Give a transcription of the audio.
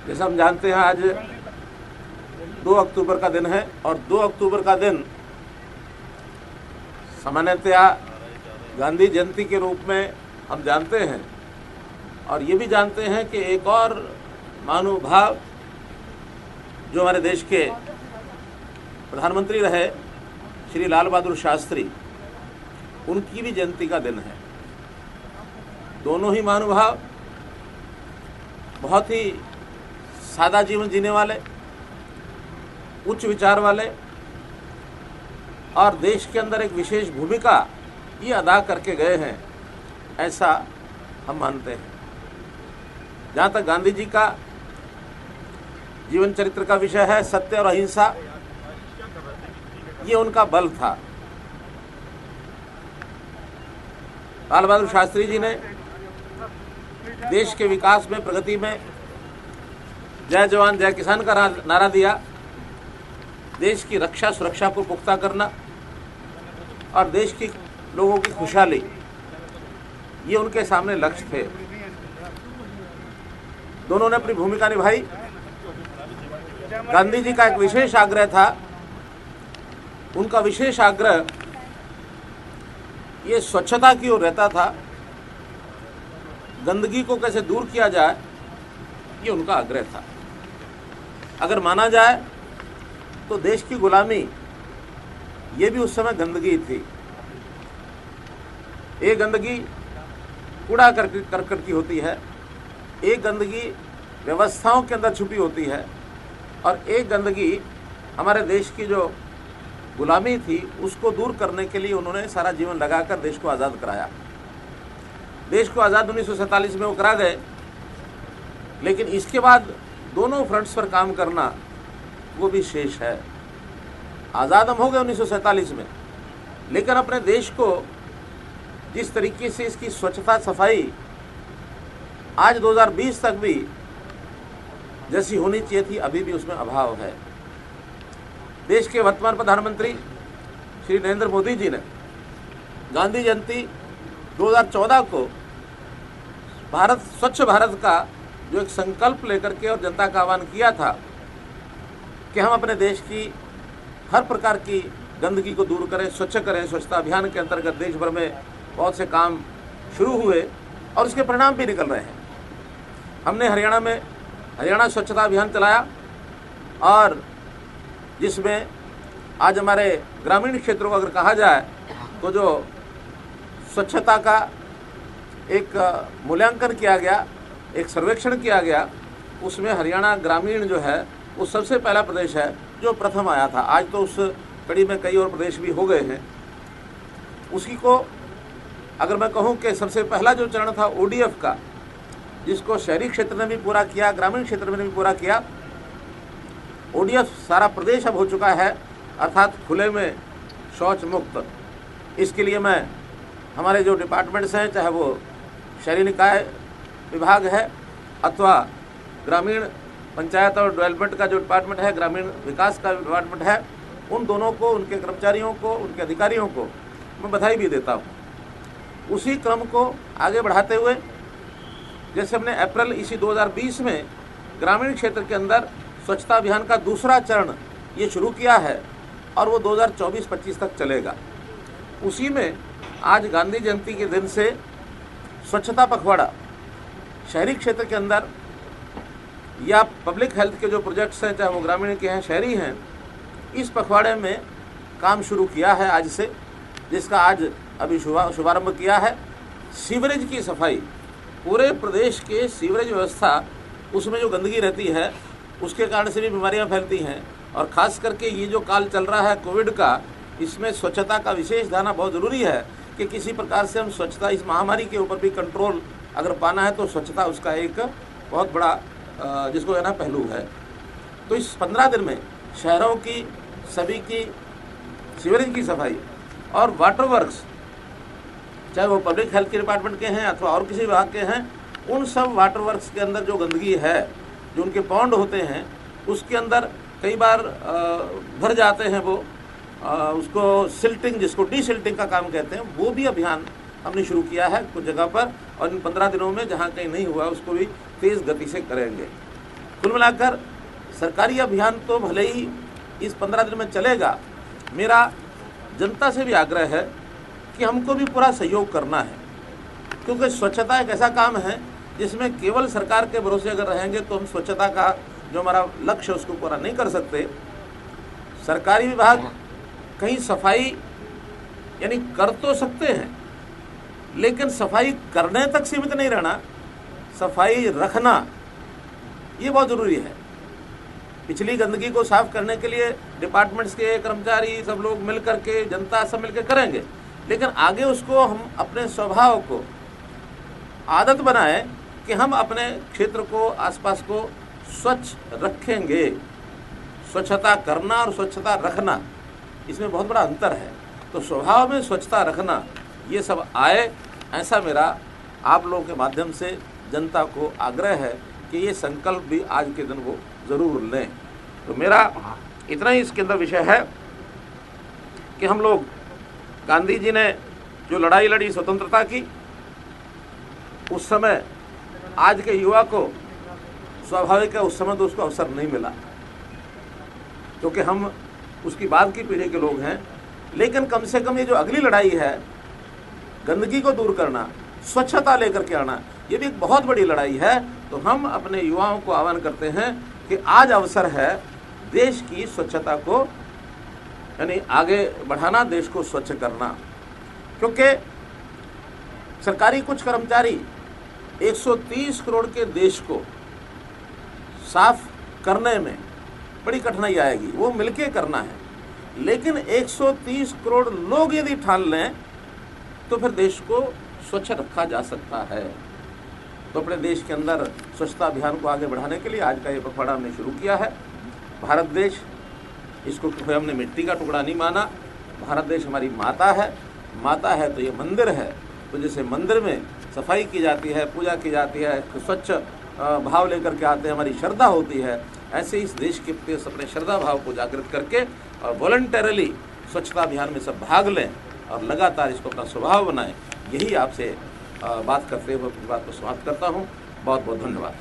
जैसा हम जानते हैं आज 2 अक्टूबर का दिन है और 2 अक्टूबर का दिन सामान्यतया गांधी जयंती के रूप में हम जानते हैं और ये भी जानते हैं कि एक और महानुभाव जो हमारे देश के प्रधानमंत्री रहे श्री लाल बहादुर शास्त्री, उनकी भी जयंती का दिन है। दोनों ही महानुभाव बहुत ही सादा जीवन जीने वाले, उच्च विचार वाले और देश के अंदर एक विशेष भूमिका ये अदा करके गए हैं, ऐसा हम मानते हैं। जहाँ तक गांधी जी का जीवन चरित्र का विषय है, सत्य और अहिंसा, ये उनका बल था। लाल बहादुर शास्त्री जी ने देश के विकास में, प्रगति में जय जवान जय किसान का नारा दिया। देश की रक्षा सुरक्षा को पुख्ता करना और देश की लोगों की खुशहाली, ये उनके सामने लक्ष्य थे। दोनों ने अपनी भूमिका निभाई। गांधी जी का एक विशेष आग्रह था। उनका विशेष आग्रह ये स्वच्छता की ओर रहता था। गंदगी को कैसे दूर किया जाए, ये उनका आग्रह था। अगर माना जाए तो देश की गुलामी ये भी उस समय गंदगी थी। एक गंदगी कूड़ा करकट की होती है, एक गंदगी व्यवस्थाओं के अंदर छुपी होती है और एक गंदगी हमारे देश की जो गुलामी थी उसको दूर करने के लिए उन्होंने सारा जीवन लगाकर देश को आज़ाद कराया। देश को आज़ाद 1947 में वो करा गए, लेकिन इसके बाद दोनों फ्रंट्स पर काम करना वो भी शेष है। आज़ाद हम हो गए 1947 में, लेकिन अपने देश को जिस तरीके से इसकी स्वच्छता सफाई आज 2020 तक भी जैसी होनी चाहिए थी, अभी भी उसमें अभाव है। देश के वर्तमान प्रधानमंत्री श्री नरेंद्र मोदी जी ने गांधी जयंती 2014 को स्वच्छ भारत का जो एक संकल्प लेकर के और जनता का आह्वान किया था कि हम अपने देश की हर प्रकार की गंदगी को दूर करें, स्वच्छ करें। स्वच्छता अभियान के अंतर्गत देश भर में बहुत से काम शुरू हुए और उसके परिणाम भी निकल रहे हैं। हमने हरियाणा में हरियाणा स्वच्छता अभियान चलाया और जिसमें आज हमारे ग्रामीण क्षेत्रों को अगर कहा जाए तो जो स्वच्छता का एक मूल्यांकन किया गया, एक सर्वेक्षण किया गया, उसमें हरियाणा ग्रामीण जो है वो सबसे पहला प्रदेश है जो प्रथम आया था। आज तो उस कड़ी में कई और प्रदेश भी हो गए हैं। उसी को अगर मैं कहूँ कि सबसे पहला जो चरण था ODF का, जिसको शहरी क्षेत्र ने भी पूरा किया, ग्रामीण क्षेत्र में भी पूरा किया, ODF सारा प्रदेश अब हो चुका है, अर्थात खुले में शौच मुक्त। इसके लिए मैं हमारे जो डिपार्टमेंट्स हैं, चाहे वो शहरी निकाय विभाग है अथवा ग्रामीण पंचायत और डेवलपमेंट का जो डिपार्टमेंट है, ग्रामीण विकास का डिपार्टमेंट है, उन दोनों को, उनके कर्मचारियों को, उनके अधिकारियों को मैं बधाई भी देता हूँ। उसी क्रम को आगे बढ़ाते हुए जैसे हमने अप्रैल इसी 2020 में ग्रामीण क्षेत्र के अंदर स्वच्छता अभियान का दूसरा चरण ये शुरू किया है और वो 2024-25 तक चलेगा। उसी में आज गांधी जयंती के दिन से स्वच्छता पखवाड़ा शहरी क्षेत्र के अंदर या पब्लिक हेल्थ के जो प्रोजेक्ट्स हैं, चाहे वो ग्रामीण के हैं, शहरी हैं, इस पखवाड़े में काम शुरू किया है आज से, जिसका आज अभी शुभारंभ किया है। सीवरेज की सफाई, पूरे प्रदेश के सीवरेज व्यवस्था, उसमें जो गंदगी रहती है उसके कारण से भी बीमारियां फैलती हैं और ख़ास करके ये जो काल चल रहा है कोविड का, इसमें स्वच्छता का विशेष ध्यान बहुत ज़रूरी है कि किसी प्रकार से हम स्वच्छता, इस महामारी के ऊपर भी कंट्रोल अगर पाना है तो स्वच्छता उसका एक बहुत बड़ा जिसको है ना पहलू है। तो इस 15 दिन में शहरों की सभी की सीवरेज की सफाई और वाटर वर्क्स, चाहे वो पब्लिक हेल्थ के डिपार्टमेंट के हैं अथवा और किसी विभाग के हैं, उन सब वाटर वर्क्स के अंदर जो गंदगी है, जो उनके पॉन्ड होते हैं, उसके अंदर कई बार भर जाते हैं वो, उसको सिल्टिंग, जिसको डीसिल्टिंग का काम कहते हैं, वो भी अभियान हमने शुरू किया है कुछ जगह पर और इन 15 दिनों में जहाँ कहीं नहीं हुआ उसको भी तेज़ गति से करेंगे। कुल मिलाकर सरकारी अभियान तो भले ही इस 15 दिन में चलेगा, मेरा जनता से भी आग्रह है कि हमको भी पूरा सहयोग करना है, क्योंकि स्वच्छता एक ऐसा काम है जिसमें केवल सरकार के भरोसे अगर रहेंगे तो हम स्वच्छता का जो हमारा लक्ष्य है उसको पूरा नहीं कर सकते। सरकारी विभाग कहीं सफाई यानी कर तो सकते हैं, लेकिन सफाई करने तक सीमित नहीं रहना, सफाई रखना ये बहुत ज़रूरी है। पिछली गंदगी को साफ करने के लिए डिपार्टमेंट्स के कर्मचारी सब लोग मिल करके, जनता सब मिल के करेंगे, लेकिन आगे उसको हम अपने स्वभाव को आदत बनाएं कि हम अपने क्षेत्र को, आसपास को स्वच्छ रखेंगे। स्वच्छता करना और स्वच्छता रखना इसमें बहुत बड़ा अंतर है। तो स्वभाव में स्वच्छता रखना ये सब आए, ऐसा मेरा आप लोगों के माध्यम से जनता को आग्रह है कि ये संकल्प भी आज के दिन वो ज़रूर लें। तो मेरा इतना ही इसके अंदर विषय है कि हम लोग गांधी जी ने जो लड़ाई लड़ी स्वतंत्रता की, उस समय आज के युवा को स्वाभाविक है उस समय तो उसको अवसर नहीं मिला, क्योंकि हम उसकी बाद की पीढ़ी के लोग हैं। लेकिन कम से कम ये जो अगली लड़ाई है, गंदगी को दूर करना, स्वच्छता लेकर के आना, ये भी एक बहुत बड़ी लड़ाई है। तो हम अपने युवाओं को आह्वान करते हैं कि आज अवसर है देश की स्वच्छता को यानी आगे बढ़ाना, देश को स्वच्छ करना। क्योंकि सरकारी कुछ कर्मचारी 130 करोड़ के देश को साफ करने में बड़ी कठिनाई आएगी, वो मिलके करना है। लेकिन 130 करोड़ लोग यदि ठान लें तो फिर देश को स्वच्छ रखा जा सकता है। तो अपने देश के अंदर स्वच्छता अभियान को आगे बढ़ाने के लिए आज का ये पखवाड़ा हमने शुरू किया है। भारत देश, इसको कोई हमने मिट्टी का टुकड़ा नहीं माना। भारत देश हमारी माता है, माता है तो ये मंदिर है। तो जैसे मंदिर में सफाई की जाती है, पूजा की जाती है, स्वच्छ भाव लेकर के आते हैं, हमारी श्रद्धा होती है, ऐसे इस देश के प्रति अपने श्रद्धा भाव को जागृत करके और वॉलंटरली स्वच्छता अभियान में सब भाग लें और लगातार इसको अपना स्वभाव बनाएं। यही आपसे बात करते हुए अपनी बात को समाप्त करता हूँ। बहुत बहुत धन्यवाद।